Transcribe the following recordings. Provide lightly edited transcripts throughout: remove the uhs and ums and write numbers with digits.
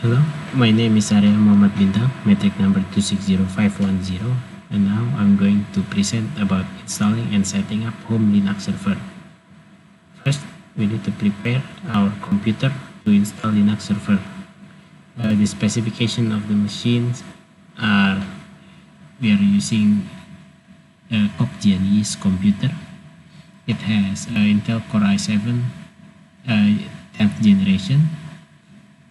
Hello, my name is Arya Muhammad Bintang, metric number 260510, and now I'm going to present about installing and setting up home Linux server. First, we need to prepare our computer to install Linux server. The specification of the machines are we are using Kok Jian Yi's computer. It has Intel Core i7 10th generation,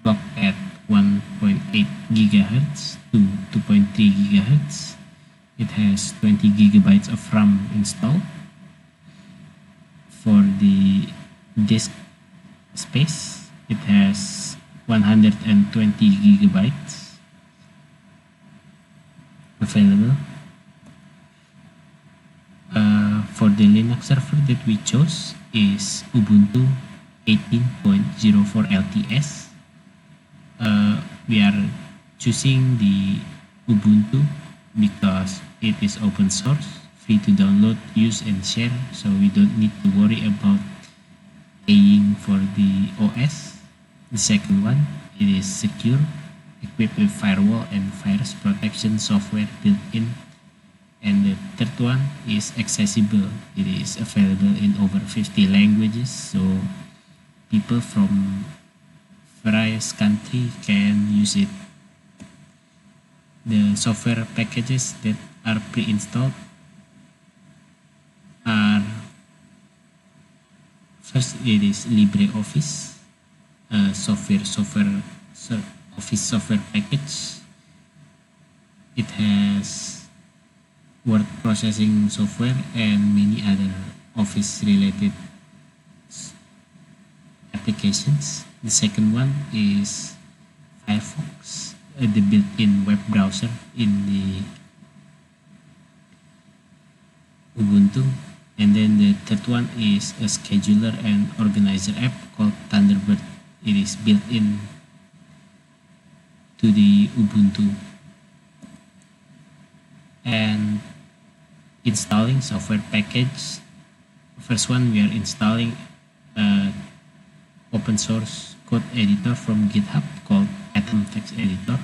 clock at 1.8 GHz to 2.3 GHz. It has 20 gigabytes of RAM installed. For the disk space, it has 120 gigabytes available. For the Linux server that we chose is Ubuntu 18.04 LTS. We are choosing the Ubuntu because it is open source, free to download, use and share, so we don't need to worry about paying for the OS. The second one, it is secure, equipped with firewall and virus protection software built in. And the third one is accessible. It is available in over 50 languages, so people from various countries can use it. The software packages that are pre-installed are first, it is LibreOffice, Office software package. It has word processing software and many other office related applications. The second one is Firefox, the built-in web browser in the Ubuntu. And then the third one is a scheduler and organizer app called Thunderbird. It is built in to the Ubuntu. And installing software package. First one, we are installing open source code editor from GitHub called Atom Text Editor.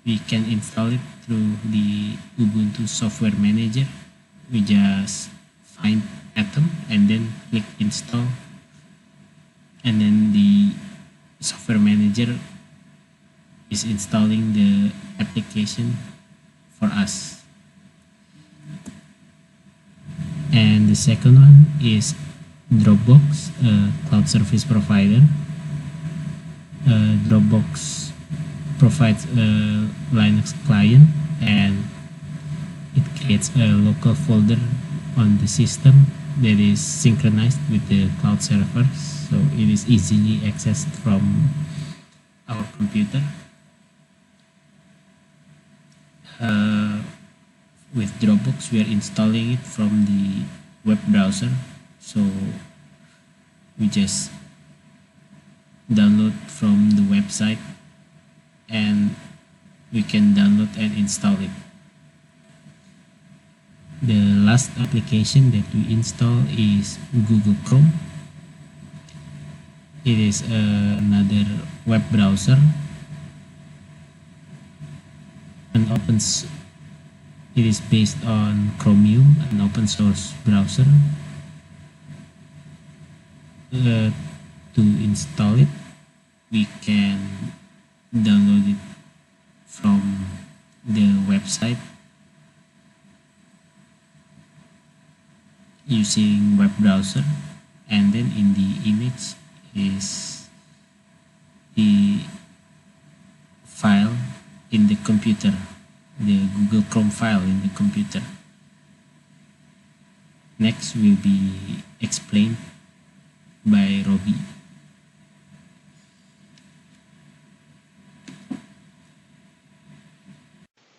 We can install it through the Ubuntu Software Manager. We just find Atom and then click install, and then the software manager is installing the application for us. And the second one is Dropbox, a cloud service provider. Dropbox provides a Linux client and it creates a local folder on the system that is synchronized with the cloud servers, so it is easily accessed from our computer. With Dropbox, we are installing it from the web browser, so we just download from the website and we can download and install it. The last application that we install is Google Chrome. It is another web browser, it is based on Chromium, an open source browser. To install it, we can download it from the website using web browser, and then in the image is the file in the computer, the Google Chrome file in the computer. Next will be explained by Robi.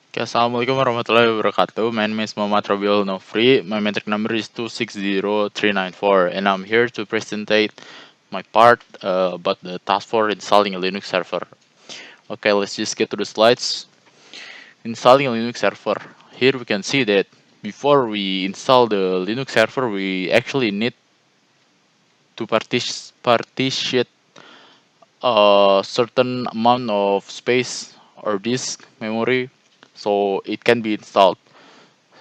Okay, Assalamualaikum warahmatullahi wabarakatuh. My name is Muhammad Robihul Nofri. My metric number is 260394, and I'm here to presentate my part about the task for installing a Linux server. Okay, let's just get to the slides. Installing a Linux server. Here we can see that before we install the Linux server, we actually need to partition a certain amount of space or disk memory, so it can be installed.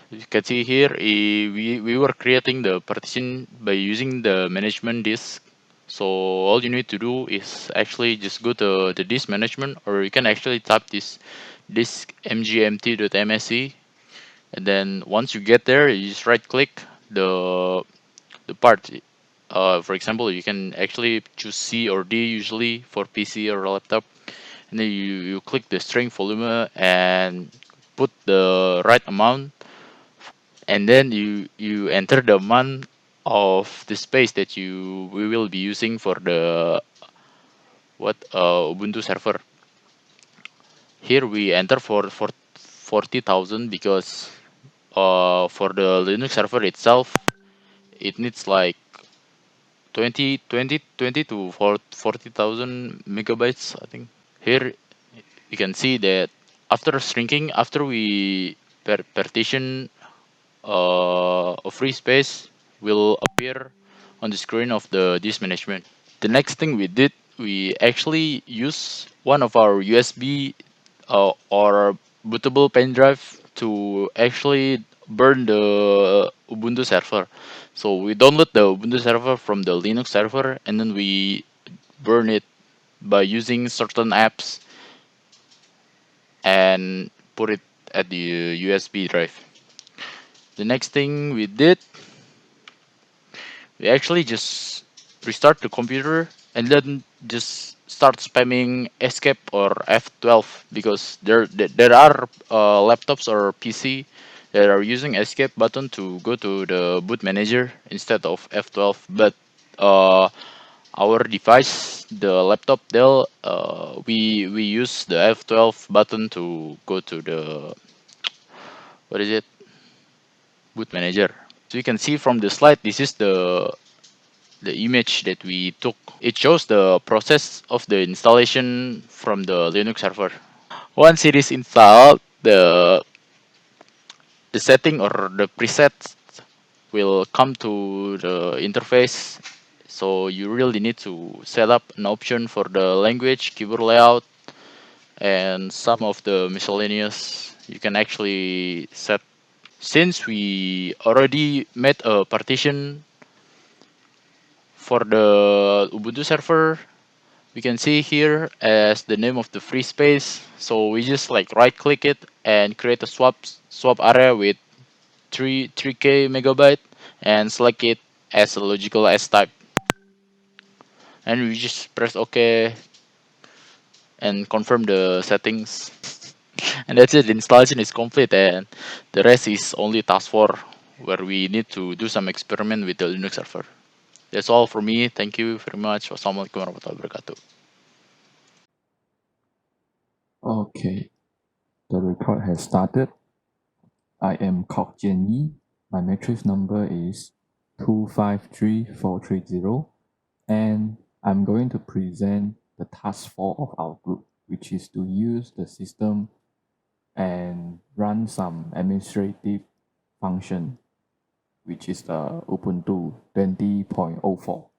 You can see here, we were creating the partition by using the management disk. So all you need to do is actually just go to the disk management, or you can actually type this disk mgmt.msc, and then once you get there, you just right click the part. For example, you can actually choose C or D usually for PC or laptop, and then you click the string volume and put the right amount, and then you enter the amount of the space that we will be using for the Ubuntu server. Here we enter for 40,000 because for the Linux server itself it needs like 20 to 40,000 megabytes, I think. Here you can see that after shrinking, after we partition a free space will appear on the screen of the disk management. The next thing we did, we actually use one of our USB or bootable pen drive to actually burn the Ubuntu server. So we download the Ubuntu server from the Linux server, and then we burn it by using certain apps and put it at the USB drive. The next thing we did, we actually just restart the computer and then just start spamming escape or F12, because there are laptops or PC that are using escape button to go to the boot manager instead of F12. But uh, our device, the laptop Dell, we use the F12 button to go to the, what is it, boot manager. So you can see from the slide, this is the image that we took. It shows the process of the installation from the Linux server. Once it is installed, the setting or the presets will come to the interface. So you really need to set up an option for the language, keyboard layout, and some of the miscellaneous you can actually set. Since we already made a partition for the Ubuntu server, we can see here as the name of the free space. So we just like right click it and create a swap area with 3k megabyte and select it as a logical S type, and we just press OK and confirm the settings. And that's it. The installation is complete, and the rest is only task 4, where we need to do some experiment with the Linux server. That's all for me. Thank you very much. Wassalamualaikum warahmatullahi wabarakatuh. Okay, the record has started. I am Kok Jian Yi. My matrix number is 253430, and I'm going to present the task 4 of our group, which is to use the system and run some administrative function, which is the Ubuntu 20.04.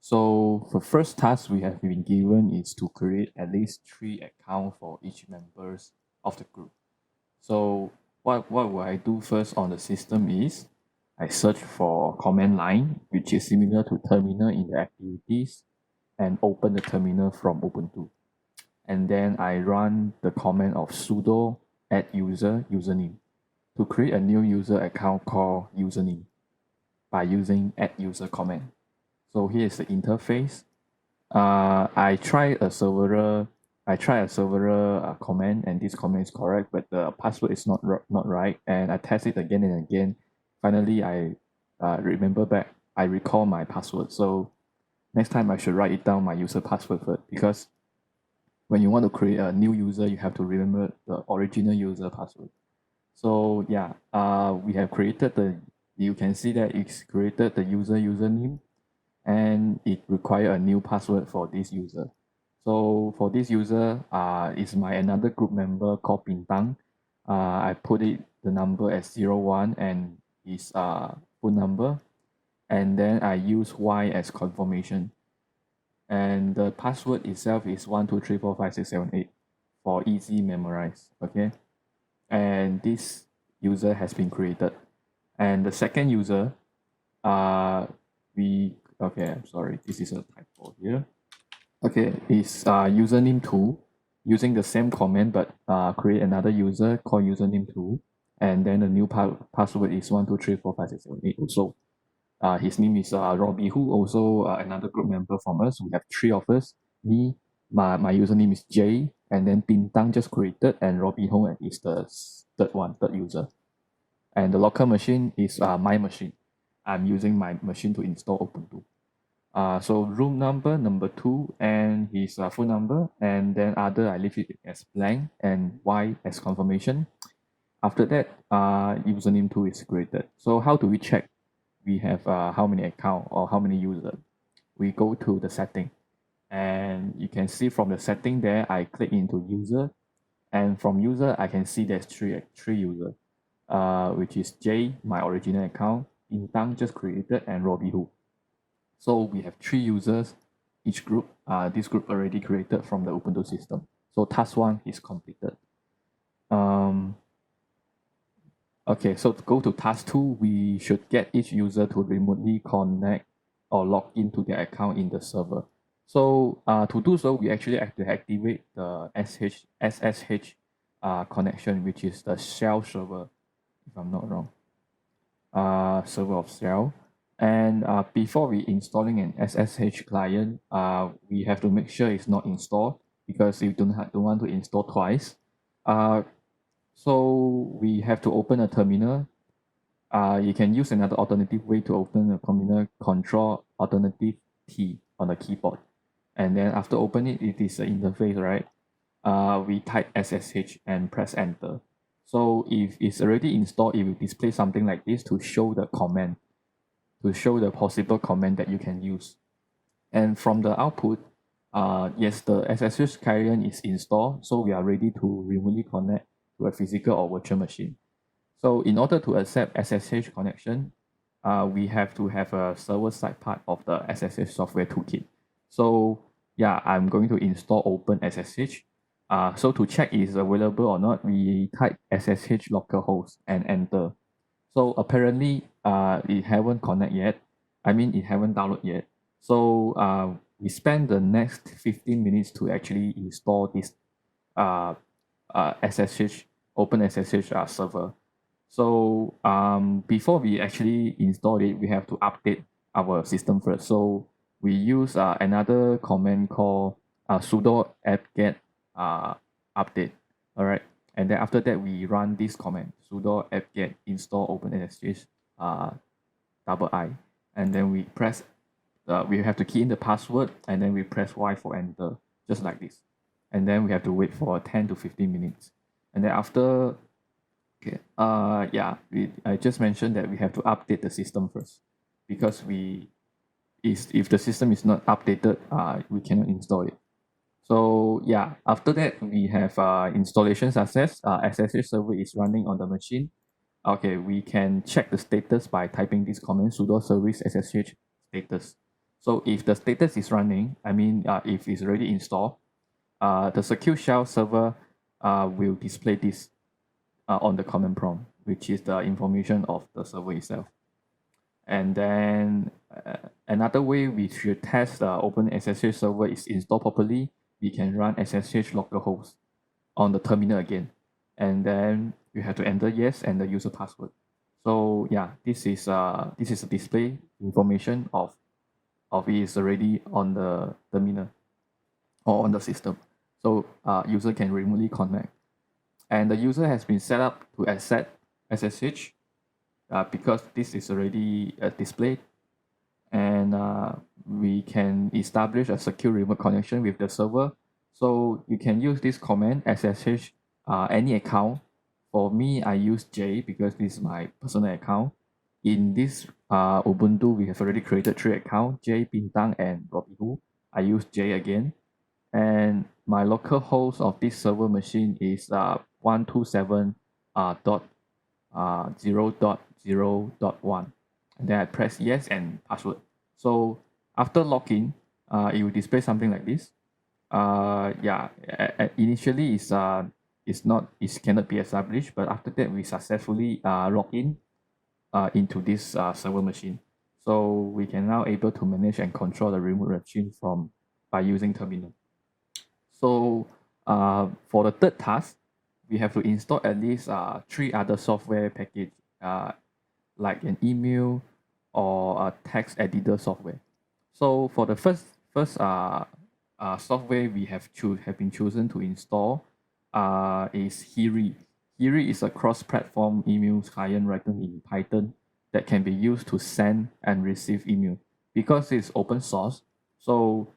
So the first task we have been given is to create at least 3 accounts for each members of the group. So what will I do first on the system is I search for command line, which is similar to terminal in the activities, and open the terminal from Ubuntu. And then I run the command of sudo add user username to create a new user account called username by using add user command. So here is the interface. I tried a several command, and this command is correct, but the password is not right, and I test it again and again. Finally, I recall my password. So next time I should write it down, my user password first, because when you want to create a new user, you have to remember the original user password. So yeah, we have created you can see that it's created the username, and it require a new password for this user. So for this user, is my another group member called Bintang. I put the number as 01 and his phone number, and then I use Y as confirmation. and the password itself is 1234567 for easy memorize. Okay, and this user has been created, and the second user, I'm sorry, this is a typo here. Okay, is username 2 using the same command, but create another user called username 2, and then the new password is 1234567 also. His name is robihul, also another group member from us. We have three of us. Me, my username is J, and then Bintang just created, and robihul is the third user. And the local machine is my machine. I'm using my machine to install Ubuntu. So room number 2 and his phone number, and then other I leave it as blank and Y as confirmation. After that, username 2 is created. So how do we check we have how many account or how many users? We go to the setting, and you can see from the setting there, I click into user, and from user I can see there's three users, which is J, my original account, Bintang just created, and robihul. So we have three users each group. This group already created from the Ubuntu system. So task 1 is completed. Okay, so to go to task 2, we should get each user to remotely connect or log into their account in the server. So to do so, we actually have to activate the SSH connection, which is the shell server, if I'm not wrong. Server of shell. And before we installing an SSH client, we have to make sure it's not installed, because you don't want to install twice. So we have to open a terminal. You can use another alternative way to open a terminal, control alternative T on the keyboard. And then after opening it, it is an interface, right? We type SSH and press enter. So if it's already installed, it will display something like this to show the command, to show the possible command that you can use. And from the output, yes, the SSH client is installed, so we are ready to remotely connect to a physical or virtual machine. So in order to accept SSH connection, we have to have a server-side part of the SSH software toolkit. So yeah, I'm going to install Open Ssh. So to check is available or not, we type SSH localhost and enter. So apparently, it haven't connect yet. I mean, it haven't download yet. So we spend the next 15 minutes to actually install this SSH Open SSH server. So before we actually install it, we have to update our system first. So we use another command called sudo apt-get update. All right, and then after that we run this command sudo apt-get install OpenSSH ~I, and then we press. We have to key in the password, and then we press Y for enter, just like this, and then we have to wait for 10 to 15 minutes, and then after. Okay. I just mentioned that we have to update the system first, because if the system is not updated, we cannot install it. So yeah, after that we have installation success. SSH server is running on the machine. Okay, we can check the status by typing this command sudo service SSH status. So if the status is running, I mean if it's already installed, the secure shell server will display this on the command prompt, which is the information of the server itself. And then another way we should test the Open SSH server is installed properly. We can run SSH localhost on the terminal again, and then you have to enter yes and the user password. So yeah, this is a display information of it is already on the terminal or on the system. So user can remotely connect, and the user has been set up to accept SSH because this is already displayed, and we can establish a secure remote connection with the server. So you can use this command SSH any account. For me, I use J because this is my personal account. In this Ubuntu, we have already created 3 accounts, J, Bintang, and robihul. I use J again. And my local host of this server machine is 127.0.0.1. And then I press yes and password. So after login, it will display something like this. Yeah, initially it cannot be established, but after that we successfully log in into this server machine. So we can now able to manage and control the remote machine by using terminal. So for the third task, we have to install at least 3 other software package like an email or a text editor software. So for the first software we have been chosen to install is Shaari. Shaari is a cross-platform email client written in Python that can be used to send and receive email. Because it's open source, so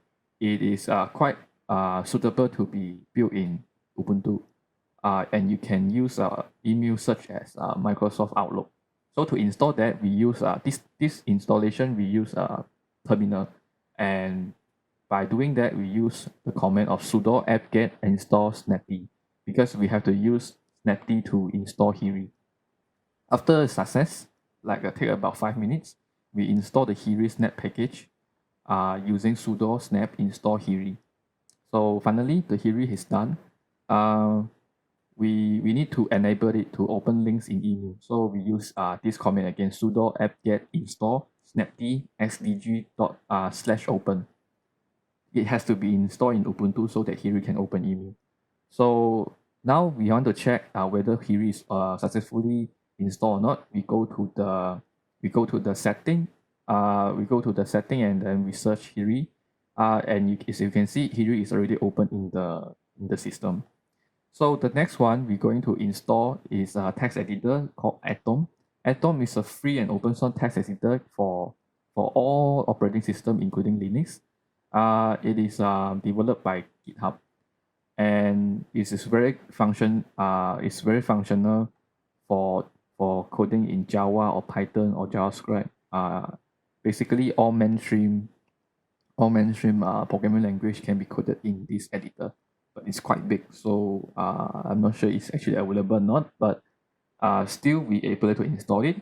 it is quite suitable to be built in Ubuntu. And you can use email such as Microsoft Outlook. So to install that, we use this installation, we use terminal. And by doing that, we use the command of sudo apt-get install snapd, because we have to use snapd to install Shaari. After success, take about 5 minutes, we install the Shaari snap package using sudo snap install Shaari. So finally, the Shaari is done. We need to enable it to open links in email. So we use this command again, sudo apt-get install snapd xdg./open. It has to be installed in Ubuntu so that Shaari can open email. So now we want to check whether Shaari is successfully installed or not. We go to the setting. And then we search Shaari. And as you can see, Shaari is already open in the system. So the next one we're going to install is a text editor called Atom. Atom is a free and open source text editor for all operating systems, including Linux. It is developed by GitHub, and it is very functional for coding in Java or Python or JavaScript. Basically, all mainstream programming language can be coded in this editor, but it's quite big, so I'm not sure it's actually available or not. But still, we able to install it.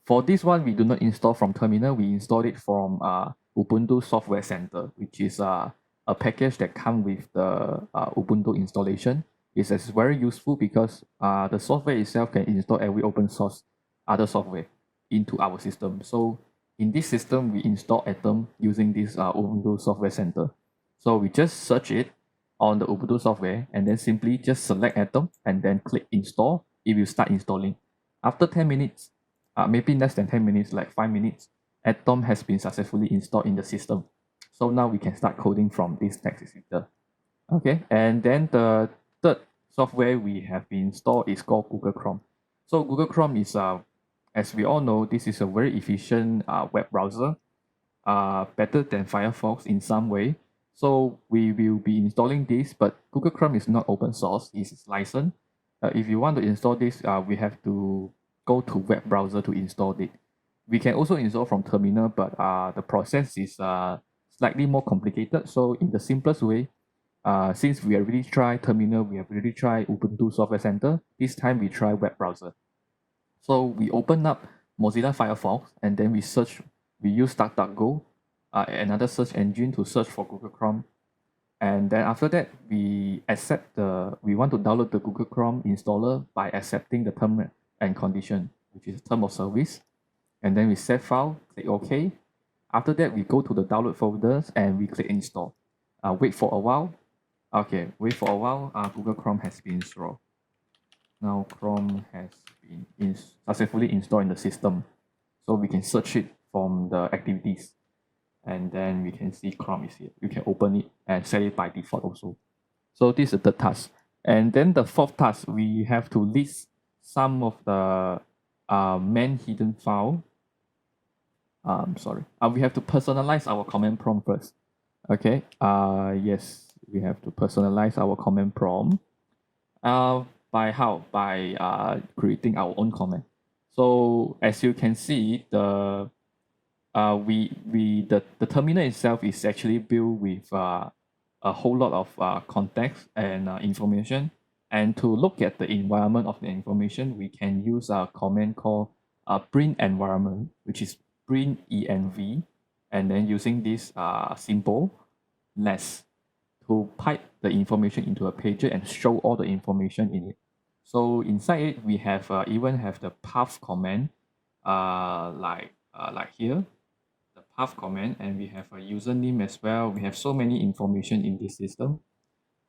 For this one, we do not install from terminal. We install it from Ubuntu Software Center, which is a package that comes with the Ubuntu installation. It's very useful because the software itself can install every open source other software into our system. So in this system, we install Atom using this Ubuntu Software Center. So we just search it on the Ubuntu software and then simply just select Atom and then click install. It will start installing. After 10 minutes, maybe less than 10 minutes, like 5 minutes, Atom has been successfully installed in the system. So now we can start coding from this text editor. Okay, and then the third software we have been installed is called Google Chrome. So Google Chrome is, as we all know, this is a very efficient web browser, better than Firefox in some way. So we will be installing this, but Google Chrome is not open source, it's licensed. If you want to install this, we have to go to web browser to install it. We can also install from terminal, but the process is slightly more complicated. So in the simplest way, since we already tried terminal, we have already tried Ubuntu Software Center, this time we try web browser. So we open up Mozilla Firefox and then we use DuckDuckGo, another search engine, to search for Google Chrome. And then after that, we want to download the Google Chrome installer by accepting the term and condition, which is term of service. And then we save file, click OK. After that, we go to the download folders and we click install. Wait for a while. Okay, wait for a while. Google Chrome has been installed. Now Chrome has been successfully installed in the system. So we can search it from the activities. And then we can see Chrome is here. You can open it and set it by default also. So this is the third task. And then the fourth task, we have to list some of the main hidden file. We have to personalize our command prompt first. Okay. Yes, we have to personalize our command prompt. By how? By creating our own command. So as you can see, the terminal itself is actually built with a whole lot of context and information. And to look at the environment of the information, we can use a command called print environment, which is print env. and then using this symbol less to pipe the information into a pager and show all the information in it. So inside it, we have even have the path command, like here, the path command, and we have a username as well. We have so many information in this system.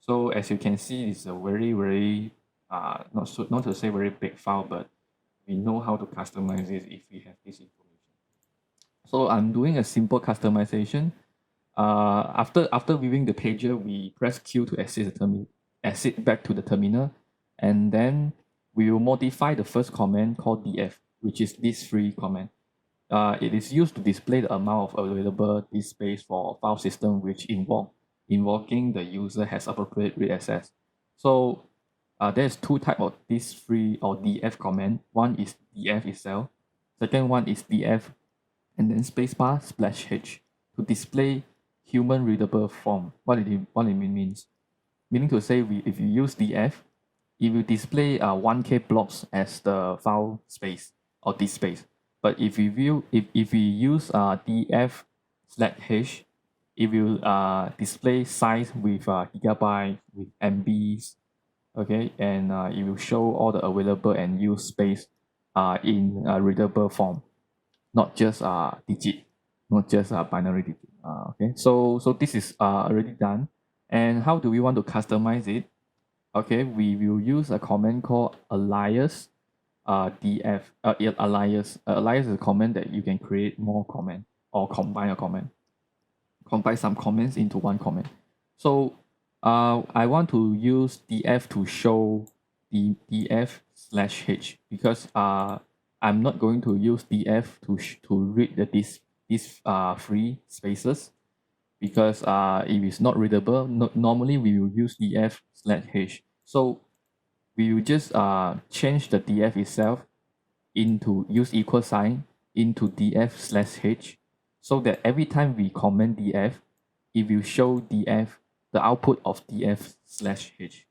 So as you can see, it's a very not to say very big file, but we know how to customize it if we have this information. So I'm doing a simple customization. After viewing the pager, we press Q to exit back to the terminal, and then we will modify the first command called df, which is this free command. It is used to display the amount of available disk space for file system which invoking the user has appropriate read access. So there's two types of disk free or df command. One is df itself. Second one is df and then spacebar /h to display human readable form. What it means. Meaning to say if you use df, it will display 1K blocks as the file space or disk space. But if we use df/h, it will display size with gigabyte, with MBs, okay, and it will show all the available and used space in a readable form, not just digit, not just binary digit. Okay, so this is already done. And how do we want to customize it? Okay, we will use a command called alias df alias. Alias is a command that you can create more command or combine a command, combine some comments into one comment. So I want to use df to show the df/h because I'm not going to use df to read these free spaces, because if it's not readable, normally we will use df/h. So we will just change the df itself into use equal sign into df/h, so that every time we comment df, it will show df the output of df/h.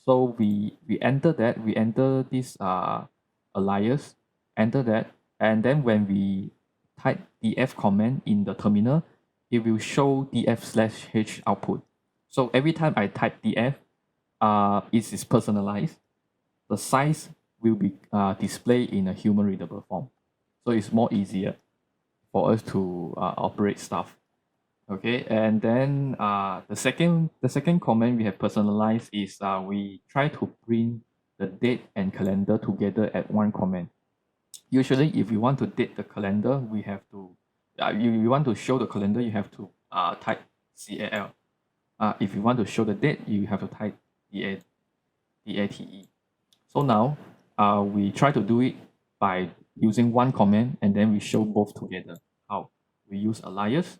So we enter that, we enter this alias, enter that, and then when we type df command in the terminal, it will show df/h output. So every time I type df, it is personalized. The size will be displayed in a human readable form. So it's more easier for us to operate stuff. Okay, and then the second comment we have personalized is we try to print the date and calendar together at one comment. Usually, if you want to date the calendar, we have to you want to show the calendar, you have to type cal. If you want to show the date, you have to type date. So now we try to do it by using one command, and then we show both together. How? We use alias,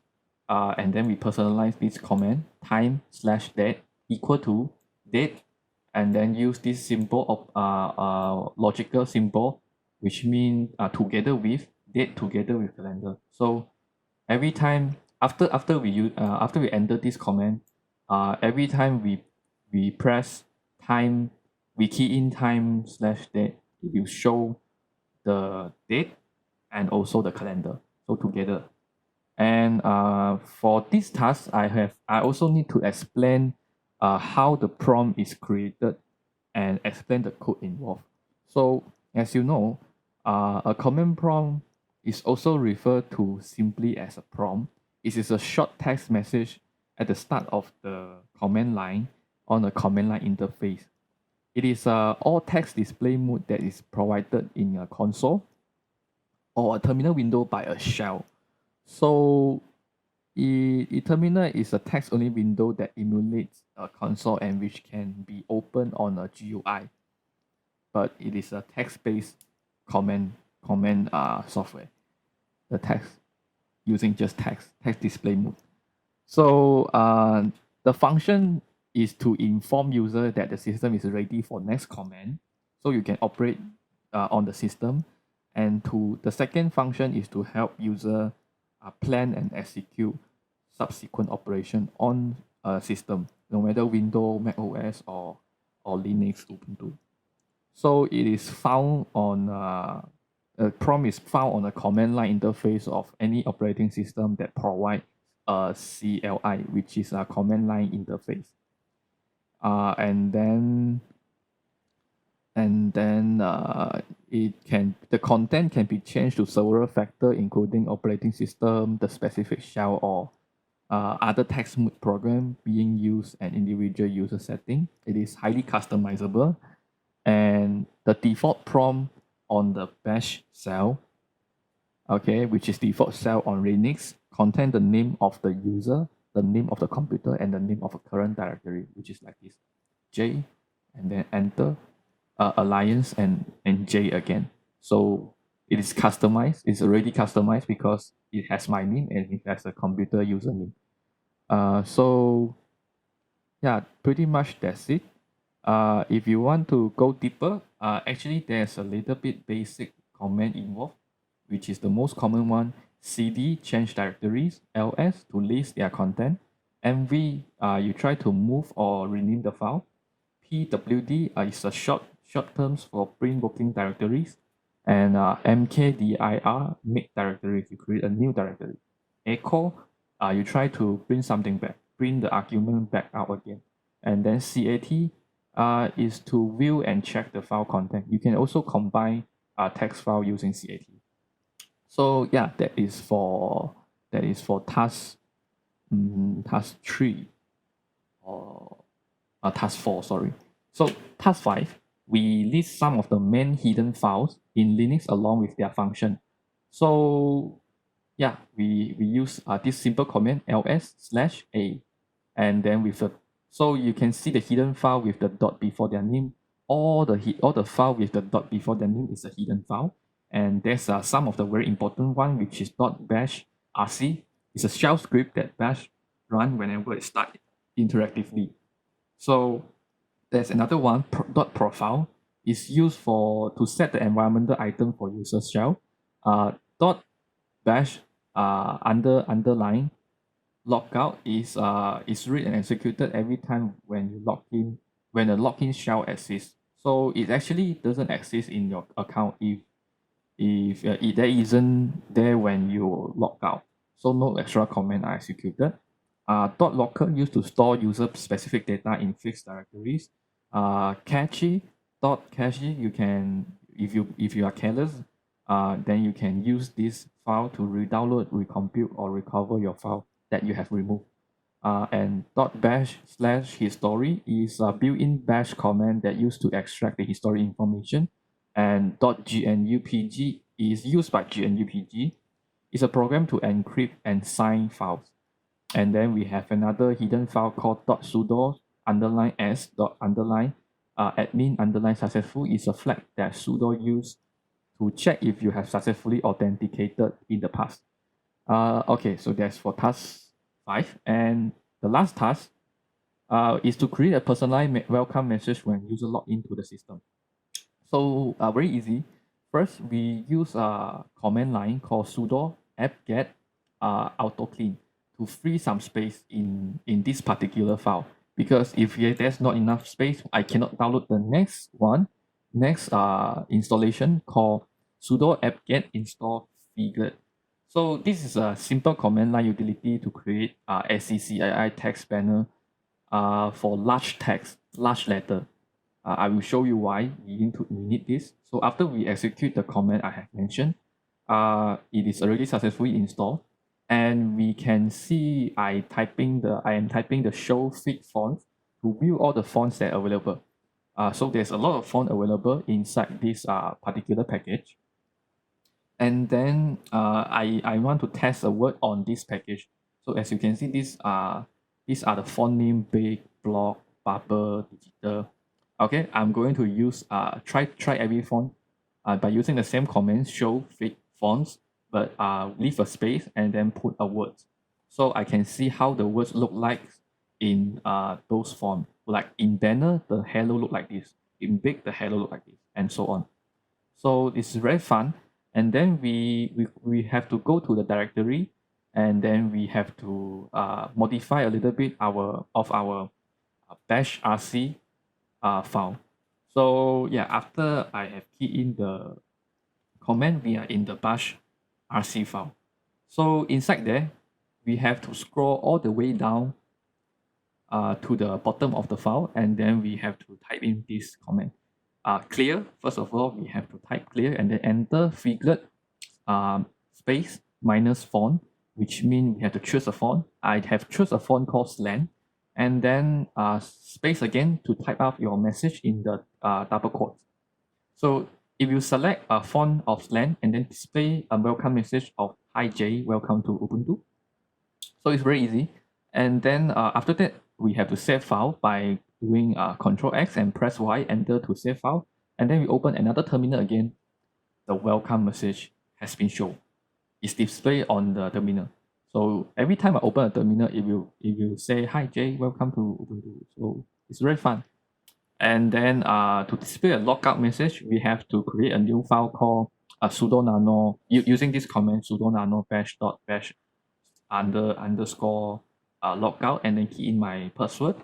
and then we personalize this command time/date equal to date, and then use this symbol of logical symbol, which means together with date together with calendar. So every time after we enter this command, every time we press time, we key in time/date, it will show the date and also the calendar, so together. And for this task, I also need to explain how the prompt is created and explain the code involved. So as you know, a command prompt is also referred to simply as a prompt. It is a short text message at the start of the command line on a command line interface. It is all text display mode that is provided in a console or a terminal window by a shell. So a terminal is a text-only window that emulates a console and which can be opened on a GUI. But it is a text-based command software. The text using just text display mode. So the function is to inform user that the system is ready for next command, so you can operate on the system. And the second function is to help user plan and execute subsequent operation on a system, no matter Windows, Mac OS, or Linux, Ubuntu. So it is found on a prompt is found on the command line interface of any operating system that provides a CLI, which is a command line interface. And then the content can be changed to several factors, including operating system, the specific shell, or other text mode program being used, and individual user setting. It is highly customizable, and the default prompt on the bash shell, okay, which is default shell on Linux, contain the name of the user, the name of the computer, and the name of a current directory, which is like this: J, and then enter, alliance, and J again. So it is customized. It's already customized because it has my name and it has a computer username. So yeah, pretty much that's it. If you want to go deeper, actually there's a little bit basic command involved, which is the most common one: cd change directories, ls to list their content, mv you try to move or rename the file, pwd is a short terms for print working directories, and mkdir make directories, you create a new directory. Echo you try to print something back, print the argument back out again. And then cat is to view and check the file content. You can also combine text file using cat. So yeah, that is for task 3 or task 4, sorry. So task 5, we list some of the main hidden files in Linux along with their function. So yeah, we use this simple command ls/a, and then with the, so you can see the hidden file with the dot before their name. All the file with the dot before their name is a hidden file, and there's some of the very important one, which is .bash rc. It's a shell script that bash run whenever it starts interactively. So there's another one, .profile, is used to set the environmental item for user shell. .bash underline logout is read and executed every time when you log in, when a login shell exists. So it actually doesn't exist in your account if there isn't there when you log out. So no extra command are executed. .locker used to store user specific data in fixed directories. Cache you can, if you are careless, then you can use this file to re-download, recompute, or recover your file that you have removed. And .bash/history is a built-in bash command that used to extract the history information. And .gnupg is used by GNUPG. It's a program to encrypt and sign files. And then we have another hidden file called .sudo _s admin _successful is a flag that sudo used to check if you have successfully authenticated in the past. Okay, so that's for task 5. And the last task is to create a personalized welcome message when user log into the system. So very easy. First, we use a command line called sudo apt-get autoclean to free some space in this particular file. Because if there's not enough space, I cannot download the next installation called sudo apt-get install figlet. So this is a simple command line utility to create SCCII text banner for large text, large letter. I will show you why we need this. So after we execute the command I have mentioned, it is already successfully installed, and we can see I am typing the show feed font to view all the fonts that are available. So there's a lot of font available inside this particular package. And then I want to test a word on this package. So as you can see, these are the font name: big, block, bubble, digital. Okay, I'm going to use try every font by using the same command, show fit fonts, but leave a space and then put a word. So I can see how the words look like in those fonts. Like in banner, the hello look like this. In big, the hello look like this, and so on. So it's very fun. And then we have to go to the directory, and then we have to modify a little bit our bash rc file. So yeah, after I have keyed in the command, we are in the bash rc file. So inside there, we have to scroll all the way down to the bottom of the file, and then we have to type in this command. Clear, first of all, we have to type clear and then enter figlet space minus font, which means we have to choose a font. I have choose a font called slant, and then space again to type out your message in the double quotes. So if you select a font of slant and then display a welcome message of "Hi Jay, welcome to Ubuntu." So it's very easy. And then after that, we have to save file by doing Control X and press Y, enter to save file. And then we open another terminal again. The welcome message has been shown. It's displayed on the terminal. So every time I open a terminal, it will say, "Hi Jay, welcome to Ubuntu." So it's very fun. And then to display a logout message, we have to create a new file called sudo nano using this command sudo nano bash underscore logout, and then key in my password.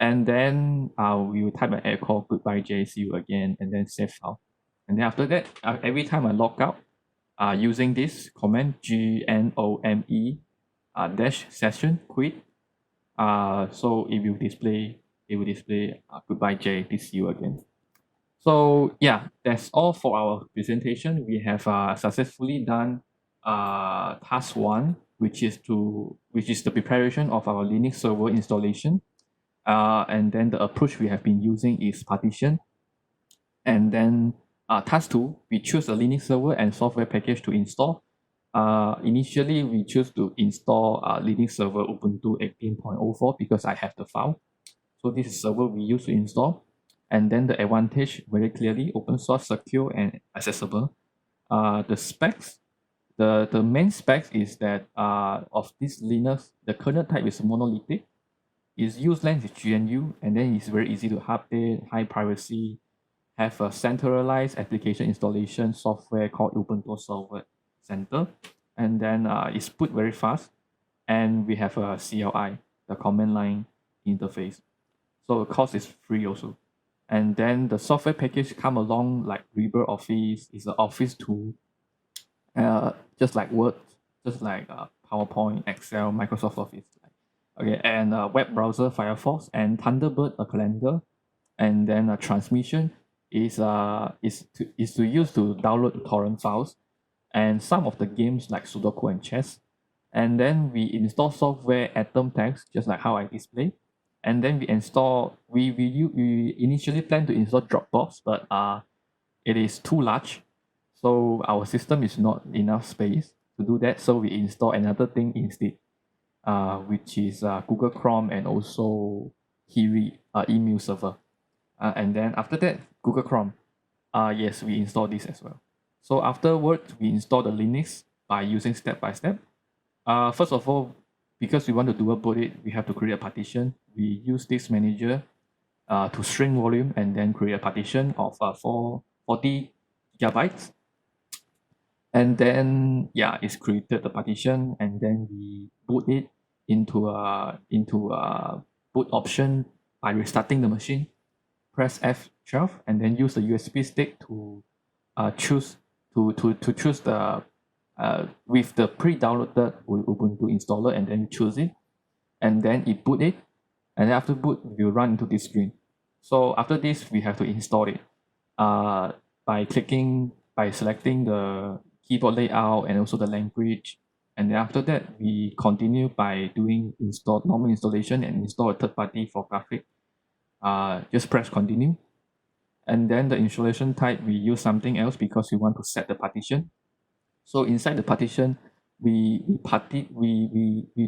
And then we will type an error called "goodbye Jay, see you again," and then save file. And then after that, every time I log out, using this command gnome dash session quit, so it will display "goodbye Jay, please see you again." So yeah, that's all for our presentation. We have successfully done task 1, which is the preparation of our Linux server installation. And then the approach we have been using is partition. And then task 2, we choose a Linux server and software package to install. Initially, we choose to install Linux server Ubuntu 18.04 because I have the file. So this is server we use to install. And then the advantage, very clearly, open source, secure, and accessible. The specs, the main specs is that of this Linux, the kernel type is monolithic. Its use length is GNU, and then it's very easy to update, high privacy, have a centralized application installation software called Ubuntu Software Center, and then it's boot very fast, and we have a CLI, the command line interface. So the cost is free also. And then the software package come along like LibreOffice is an office tool, just like Word, just like PowerPoint, Excel, Microsoft Office. Okay, and web browser Firefox, and Thunderbird, a calendar, and then a transmission is to use to download torrent files, and some of the games like Sudoku and chess. And then we install software Atom Text, just like how I display. And then we initially plan to install Dropbox, but it is too large, so our system is not enough space to do that. So we install another thing instead, which is Google Chrome and also Hiri email server. And then after that, Google Chrome. Yes, we install this as well. So afterwards, we install the Linux by using step by step. First of all, because we want to dual boot it, we have to create a partition. We use this manager to shrink volume and then create a partition of 40 gigabytes. And then it's created the partition, and then we boot it into a boot option by restarting the machine. Press F12 and then use the USB stick to choose the with the pre-downloaded Ubuntu installer, and then choose it, and then it boot it, and then after boot we will run into this screen. So after this, we have to install it by selecting the keyboard layout and also the language, and then after that we continue by doing normal installation and install a third party for graphic. Just press continue, and then the installation type we use something else because we want to set the partition. So inside the partition, we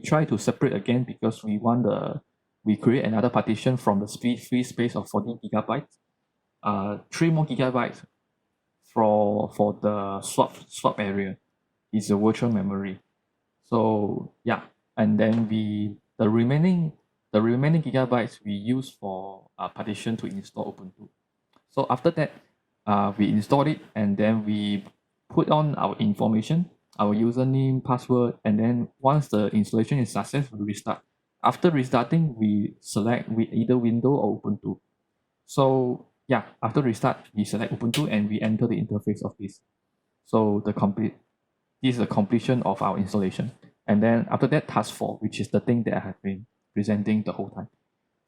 try to separate again because we create another partition from the free space of 40 gigabytes. 3 more gigabytes for the swap area is a virtual memory. So yeah, and then the remaining gigabytes we use for partition to install Ubuntu. So after that, we install it, and then we put on our information, our username, password, and then once the installation is successful, we restart. After restarting, we select either Windows or Ubuntu. So yeah, after restart, we select Ubuntu and we enter the interface of this. So this is the completion of our installation. And then after that, task 4, which is the thing that I have been presenting the whole time.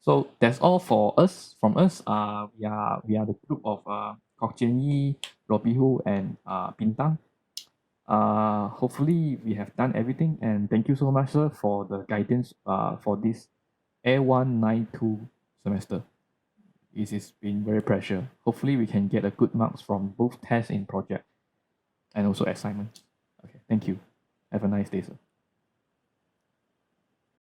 So that's all for us. From us, we are the group of Kok Jian Yi, Robihul, and Bintang. Hopefully we have done everything, and thank you so much, sir, for the guidance for this A192 semester. It has been very pressure. Hopefully we can get a good marks from both tests in project and also assignment. Okay, thank you. Have a nice day, sir.